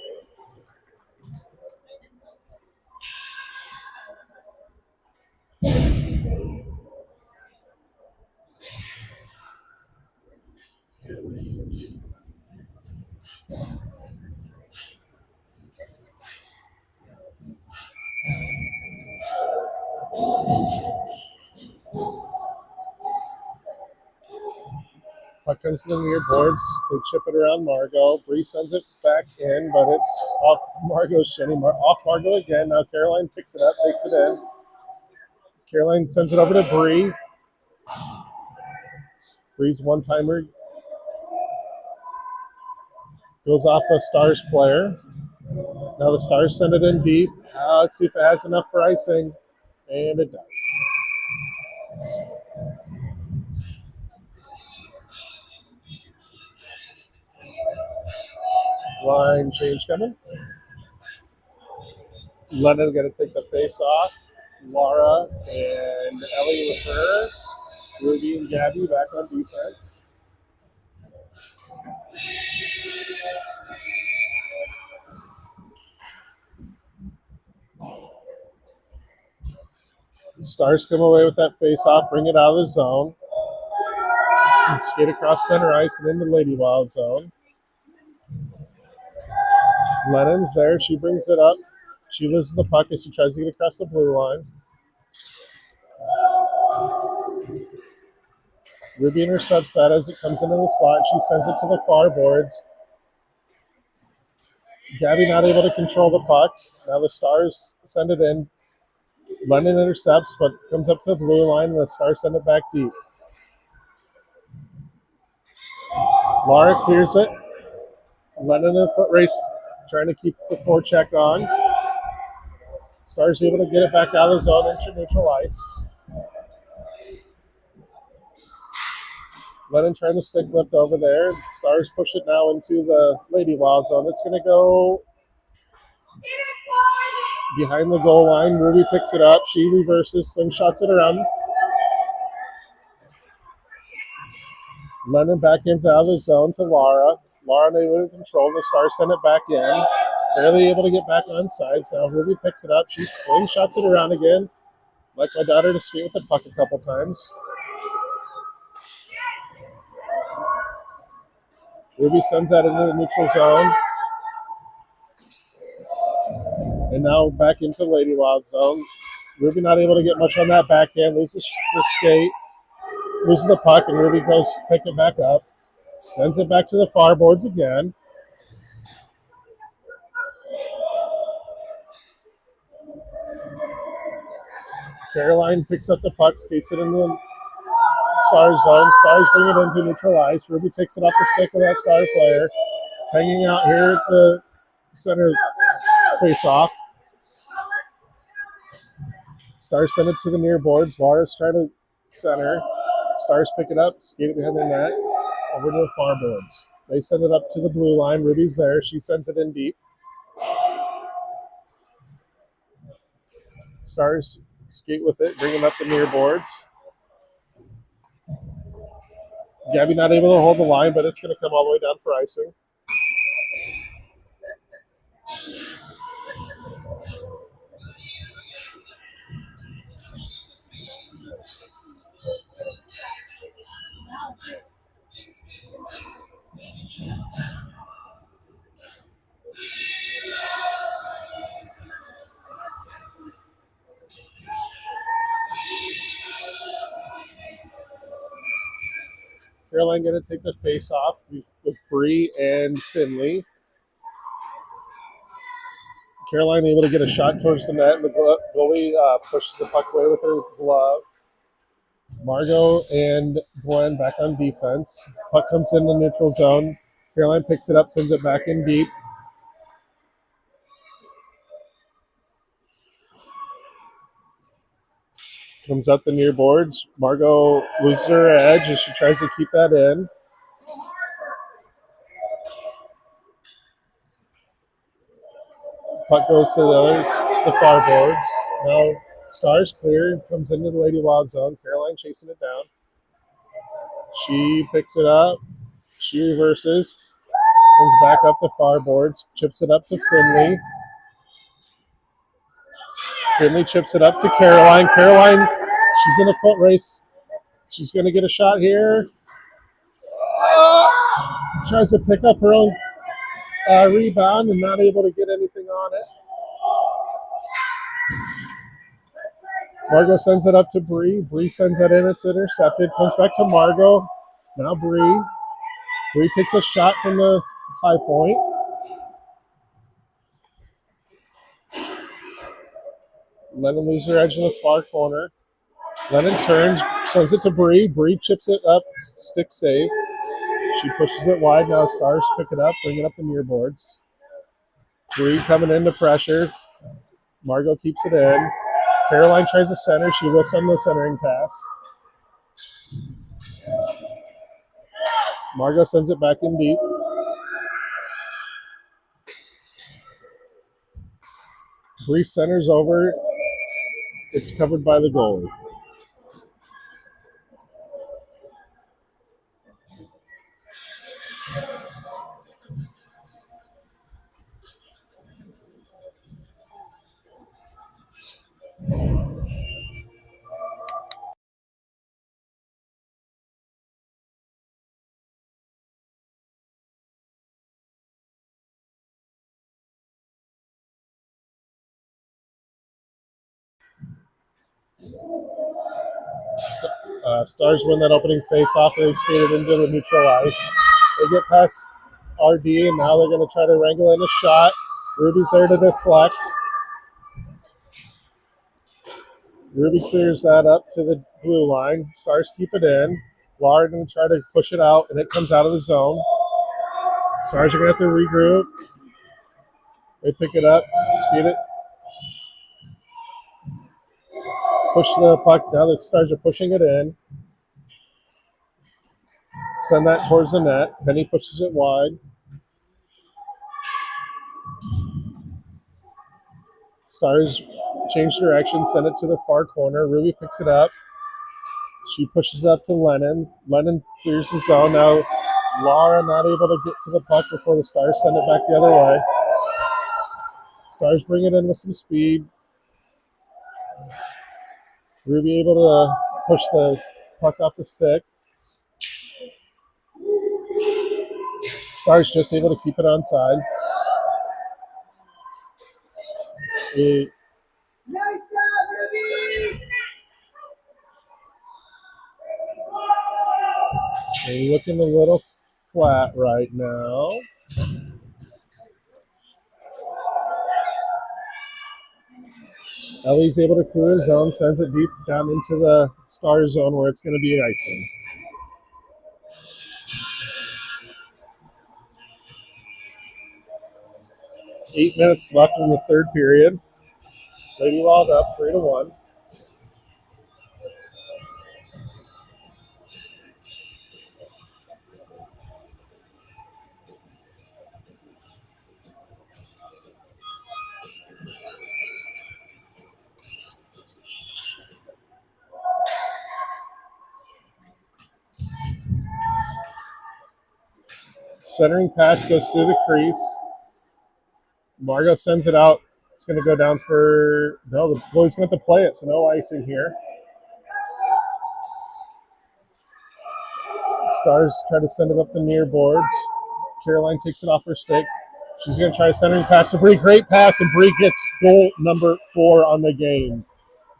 Speaker 1: Puck comes to the near boards. They chip it around Margot. Bree sends it back in, but it's off Margot's shinny. Off Margot again. Now Caroline picks it up, takes it in. Caroline sends it over to Bree. Bree's one-timer goes off a Stars player. Now the Stars send it in deep. Let's see if it has enough for icing. And it does. Line change coming. Lennon going to take the face off. Laura and Ellie with her. Ruby and Gabby back on defense. Stars come away with that face off, bring it out of the zone. And skate across center ice and into Lady Wild zone. Lennon's there. She brings it up. She loses the puck as she tries to get across the blue line. Ruby intercepts that as it comes into the slot. She sends it to the far boards. Gabby not able to control the puck. Now the Stars send it in. Lennon intercepts, but comes up to the blue line, and the Stars send it back deep. Laura clears it. Lennon in a foot race, trying to keep the forecheck on. Stars able to get it back out of the zone into neutral ice. Lennon trying to stick lift over there. Stars push it now into the Lady Wild zone. It's going to go behind the goal line. Ruby picks it up. She reverses, slingshots it around. Lennon backhands out of the zone to Lara. Lara unable to control. The Stars send it back in. Barely able to get back on sides. Now Ruby picks it up. She slingshots it around again. Like my daughter to skate with the puck a couple times. Ruby sends that into the neutral zone. And now back into Lady Wild zone. Ruby not able to get much on that backhand. Loses the skate. Loses the puck, and Ruby goes to pick it back up. Sends it back to the far boards again. Caroline picks up the puck, skates it into the Stars zone. Stars bring it into neutral ice. Ruby takes it off the stick of that Star player. It's hanging out here at the center face-off. Stars send it to the near boards. Laura's trying to center. Stars pick it up, skate it behind the net, over to the far boards. They send it up to the blue line. Ruby's there. She sends it in deep. Stars skate with it, bringing up the near boards. Gabby not able to hold the line, but it's going to come all the way down for icing. Caroline going to take the face off with Bree and Finley. Caroline able to get a shot towards the net, and the goalie pushes the puck away with her glove. Margot and Gwen back on defense. Puck comes in the neutral zone. Caroline picks it up, sends it back in deep. Comes up the near boards. Margot loses her edge as she tries to keep that in. Puck goes to the far boards. Now Stars clear, comes into the Lady Wild zone. Caroline chasing it down. She picks it up. She reverses. Comes back up the far boards. Chips it up to Finley. Finley chips it up to Caroline. Caroline, she's in a foot race. She's going to get a shot here. Tries to pick up her own rebound and not able to get anything on it. Margot sends it up to Bree. Bree sends that in. It's intercepted. Comes back to Margot. Now Bree. Bree takes a shot from the high point. Lennon loses her edge in the far corner. Lennon turns, sends it to Bree. Bree chips it up, stick save. She pushes it wide. Now Stars pick it up, bring it up the near boards. Bree coming into pressure. Margot keeps it in. Caroline tries to center. She whiffs on the centering pass. Margot sends it back in deep. Bree centers over. It's covered by the goalie. Stars win that opening face-off. They skated into the neutral ice. They get past RD, and now they're going to try to wrangle in a shot. Ruby's there to deflect. Ruby clears that up to the blue line. Stars keep it in. Laura going to try to push it out, and it comes out of the zone. Stars are going to have to regroup. They pick it up, skate it. Push the puck. Now the Stars are pushing it in. Send that towards the net. Penny pushes it wide. Stars change direction, send it to the far corner. Ruby picks it up. She pushes it up to Lennon. Lennon clears the zone. Now Laura not able to get to the puck before the Stars send it back the other way. Stars bring it in with some speed. Ruby able to push the puck off the stick. Stars just able to keep it onside.
Speaker 2: Nice job, Ruby!
Speaker 1: They're looking a little flat right now. Ellie's able to clear the zone, sends it deep down into the Star zone where it's going to be icing. Eight minutes left in the third period. Lady Wild up 3-1. Centering pass goes through the crease. Margot sends it out. It's going to go down for... No, the boys going to have to play it, so no icing here. Stars try to send it up the near boards. Caroline takes it off her stick. She's going to try a centering pass to Bree. Great pass, and Bree gets goal number 4 on the game.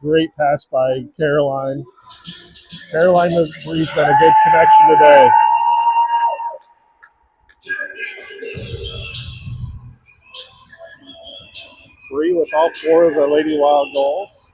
Speaker 1: Great pass by Caroline. Caroline and Bree's been a good connection today. Bree with all 4 of the Lady Wild goals.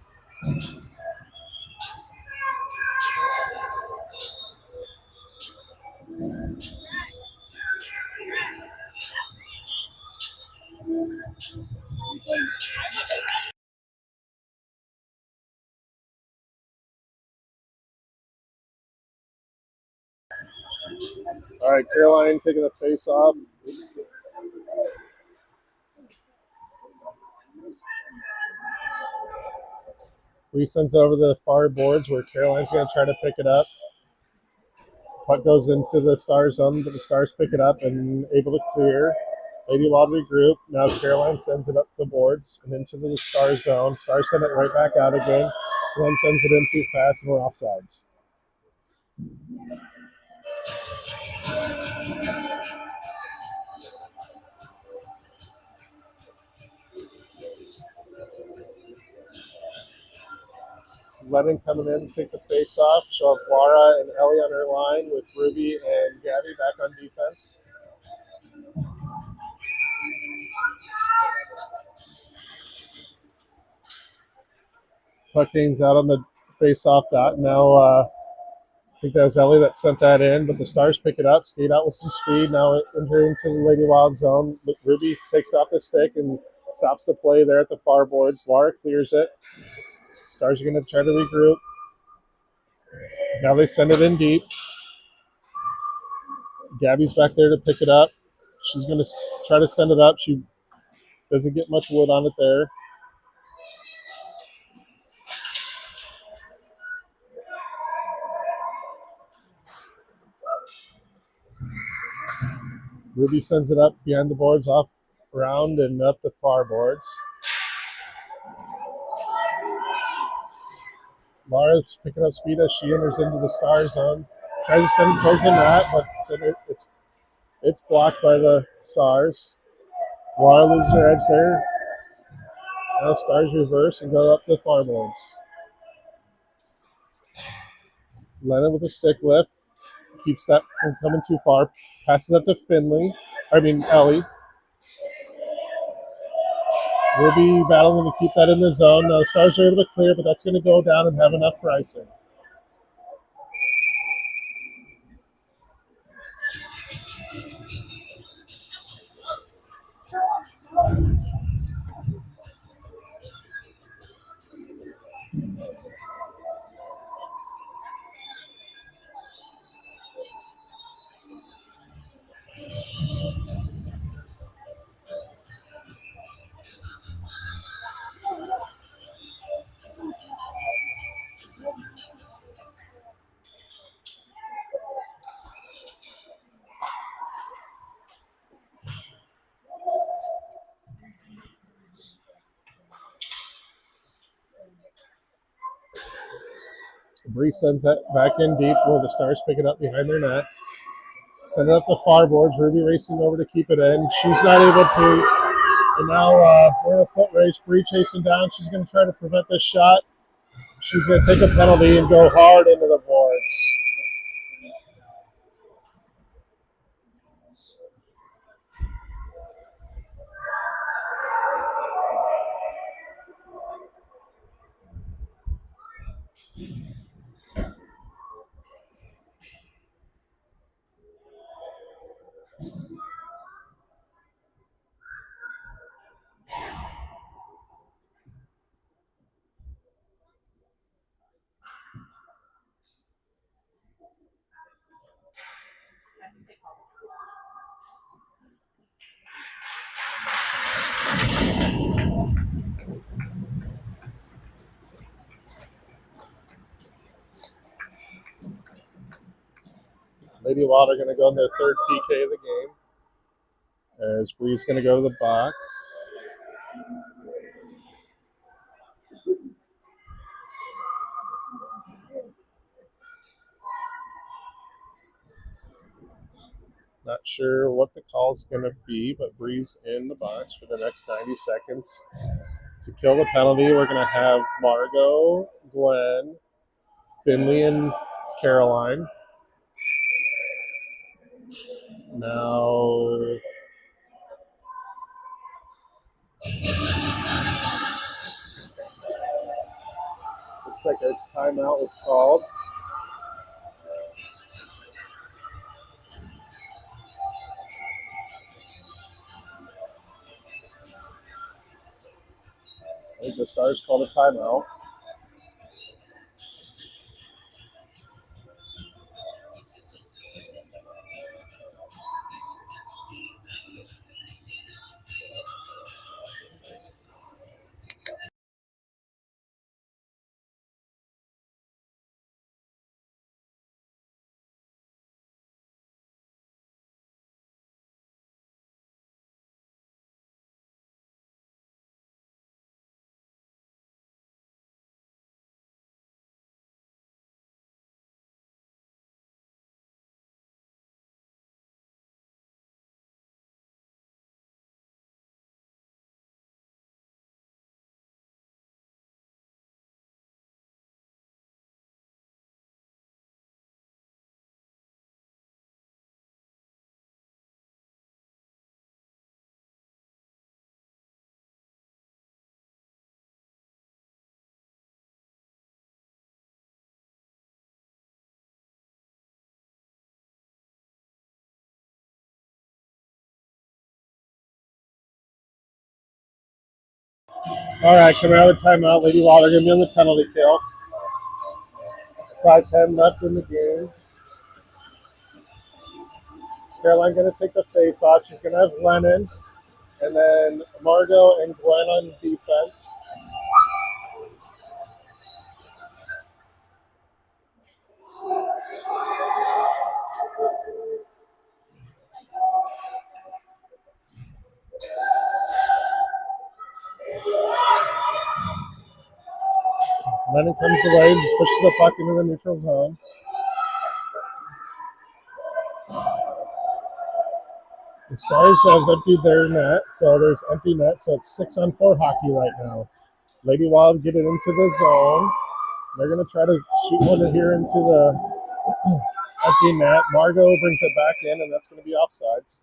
Speaker 1: All right, Caroline taking the face off. Bree sends it over the far boards where Caroline's going to try to pick it up. Puck goes into the Star zone, but the Stars pick it up and able to clear. Lady Wild regroup. Now Caroline sends it up the boards and into the Star zone. Stars send it right back out again. One sends it in too fast and we're offsides. Lennon coming in to take the face off. She'll have Laura and Ellie on her line with Ruby and Gabby back on defense. Puck gains out on the face-off dot. Now, I think that was Ellie that sent that in, but the Stars pick it up, skate out with some speed. Now entering into the Lady Wild zone. But Ruby takes off the stick and stops the play there at the far boards. Laura clears it. Stars are going to try to regroup. Now they send it in deep. Gabby's back there to pick it up. She's going to try to send it up. She doesn't get much wood on it there. Ruby sends it up behind the boards, off around and up the far boards. Laura's picking up speed as she enters into the Star zone. Tries to send it towards the net, but it's blocked by the Stars. Laura loses her edge there. Now Stars reverse and go up the far boards. Lennon with a stick lift. Keeps that from coming too far. Passes up to Ellie. Ruby battling to keep that in the zone. Now the Stars are able to clear, but that's going to go down and have enough for icing. Bree sends that back in deep where the Stars pick it up behind their net. Send it up the far boards. Ruby racing over to keep it in. She's not able to. And now we're in a foot race. Bree chasing down. She's going to try to prevent this shot. She's going to take a penalty and go hard into the boards. Lady Wild are going to go in their third PK of the game. As Bree's going to go to the box. Not sure what the call's going to be, but Bree's in the box for the next 90 seconds. To kill the penalty, we're going to have Margot, Gwen, Finley, and Caroline. Now, looks like a timeout was called. I think the Stars called a timeout. All right, coming out of the timeout, Lady Wild are going to be on the penalty kill. 5:10 left in the game. Caroline going to take the face off. She's going to have Lennon, and then Margot and Gwen on defense. Lennon comes away and pushes the puck into the neutral zone. The Stars have emptied their net, so there's empty net, so it's 6-on-4 hockey right now. Lady Wild get it into the zone. They're going to try to shoot one here into the empty net. Margot brings it back in, and that's going to be offsides.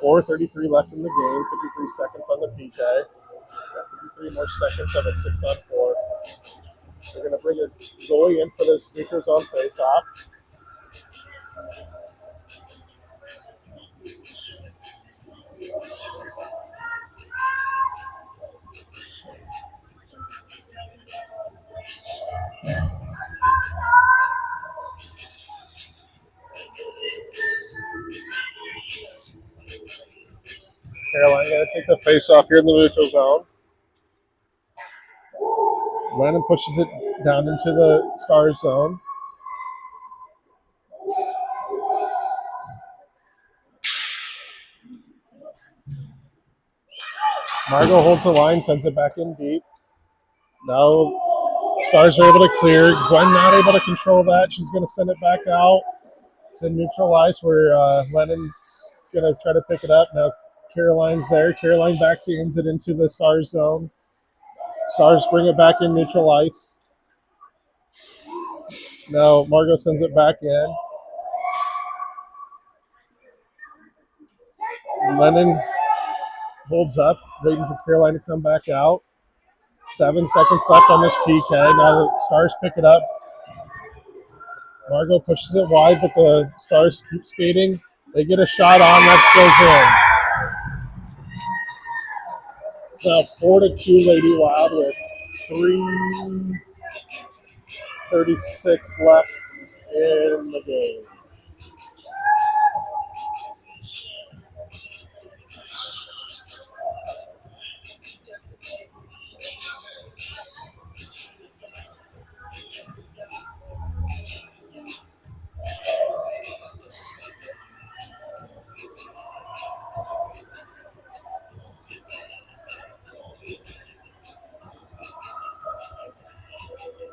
Speaker 1: 4:33 left in the game, 53 seconds on the PK. 53 more seconds of a 6-on-4. They're going to bring a goalie in for this neutral zone face-off. Caroline going to take the face-off here in the neutral zone. Lennon pushes it down into the Stars zone. Margot holds the line, sends it back in deep. Now Stars are able to clear. Gwen not able to control that. She's going to send it back out. It's in neutral ice where Lennon's going to try to pick it up. Now Caroline's there. Caroline backhands it into the Stars zone. Stars bring it back in neutral ice. Now Margot sends it back in. Lennon holds up, waiting for Caroline to come back out. 7 seconds left on this PK. Now the Stars pick it up. Margot pushes it wide, but the Stars keep skating. They get a shot on, that goes in. It's now 4-2 Lady Wild with 3:36 left in the game.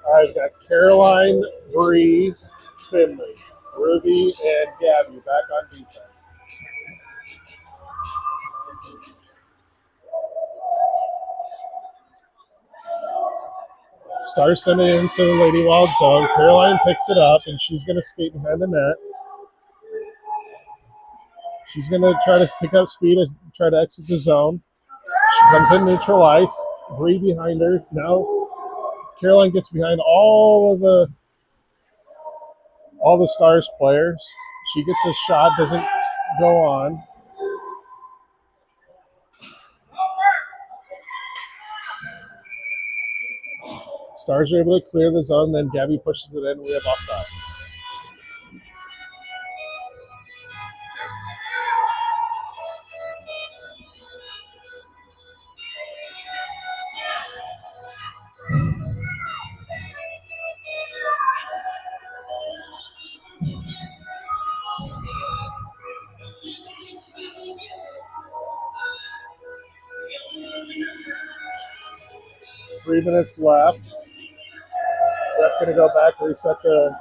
Speaker 1: All right, we've got Caroline, Bree, Finley, Ruby, and Gabby back on defense. Stars send it into the Lady Wild zone. Caroline picks it up, and she's going to skate behind the net. She's going to try to pick up speed and try to exit the zone. She comes in neutral ice. Bree behind her. Now Caroline gets behind all the Stars players. She gets a shot, doesn't go on. Stars are able to clear the zone, then Gabby pushes it in. We have offsides. Three minutes left. Ref going to go back, reset the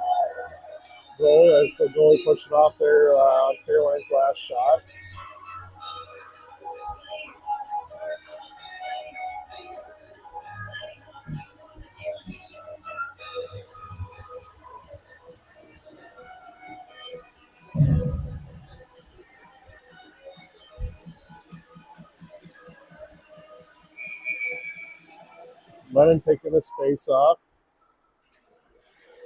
Speaker 1: goal as the goalie pushed it off there on Caroline's last shot. Lennon taking his face off.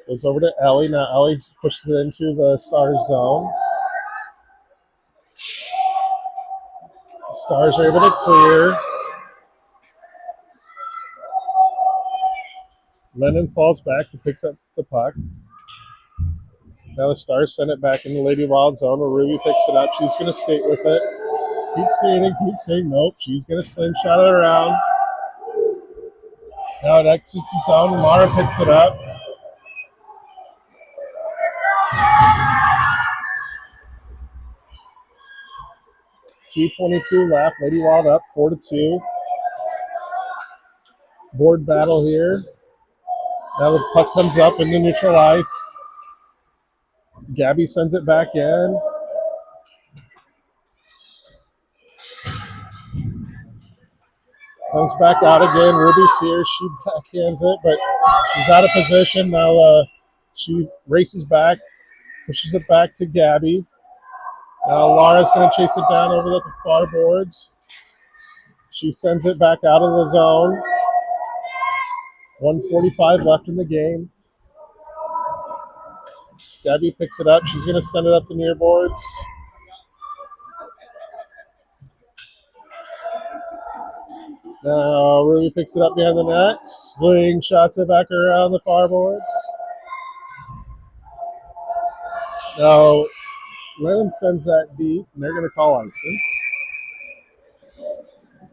Speaker 1: Goes over to Ellie. Now Ellie pushes it into the Stars zone. Stars are able to clear. Lennon falls back to pick up the puck. Now the Stars send it back in the Lady Wild zone where Ruby picks it up. She's going to skate with it. Keep skating. Nope, she's going to slingshot it around. Now it exits the zone and Mara picks it up. $2:22 left. Lady Wild up 4-2. Board battle here. Now the puck comes up into neutral ice. Gabby sends it back in. Comes back out again. Ruby's here. She backhands it, but she's out of position. Now she races back, pushes it back to Gabby. Now Laura's going to chase it down over at the far boards. She sends it back out of the zone. 1:45 left in the game. Gabby picks it up. She's going to send it up the near boards. Now Ruby picks it up behind the net. Shots it back around the far boards. Now Lennon sends that deep, and they're going to call icing.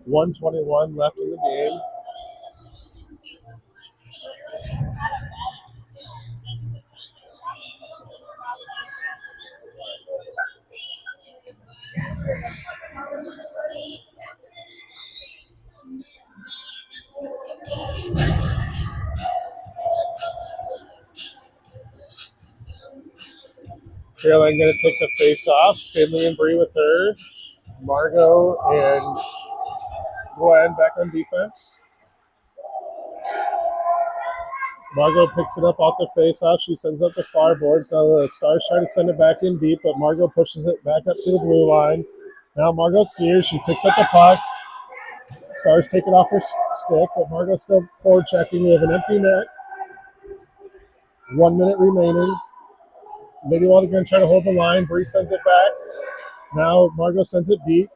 Speaker 1: 1:21 left in the game. Caroline going to take the face off. Finley and Bree with her. Margot and Gwen back on defense. Margot picks it up off the face-off. She sends up the far boards. Now the Stars try to send it back in deep, but Margot pushes it back up to the blue line. Now Margot clears. She picks up the puck. Stars take it off her stick, but Margot's still forward checking. We have an empty net. 1 minute remaining. Lady Water going to try to hold the line. Bree sends it back. Now Margot sends it deep.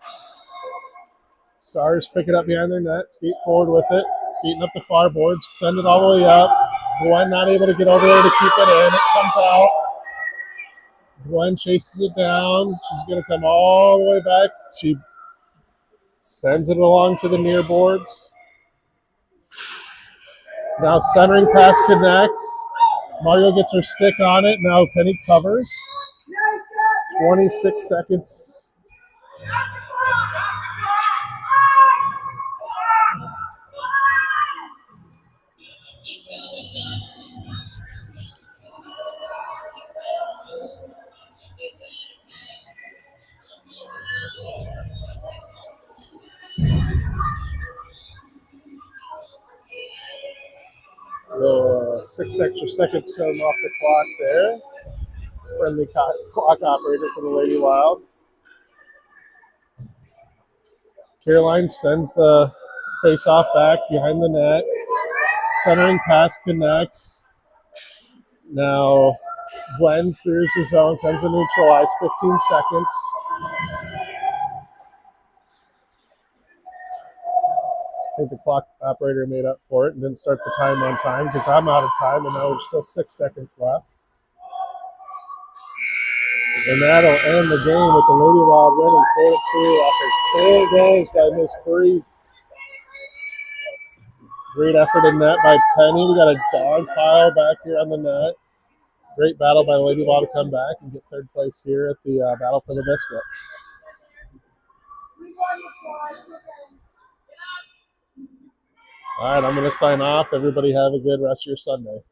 Speaker 1: Stars pick it up behind their net, skate forward with it, skating up the far boards, send it all the way up. Gwen not able to get over there to keep it in. It comes out. Gwen chases it down. She's going to come all the way back. She sends it along to the near boards. Now centering pass connects. Mario gets her stick on it. Now Penny covers. 26 seconds. So 6 extra seconds coming off the clock there. Friendly clock operator for the Lady Wild. Caroline sends the face-off back behind the net. Centering pass connects. Now Gwen clears the zone, comes to neutralize, 15 seconds. I think the clock operator made up for it and didn't start the time on time because I'm out of time and now there's still 6 seconds left. And that'll end the game with the Lady Wild winning 4-2 after 4 goals by Miss Bree. Great effort in net by Penny. We got a dog pile back here on the net. Great battle by Lady Wild to come back and get third place here at the Battle for the Biscuit. All right, I'm going to sign off. Everybody have a good rest of your Sunday.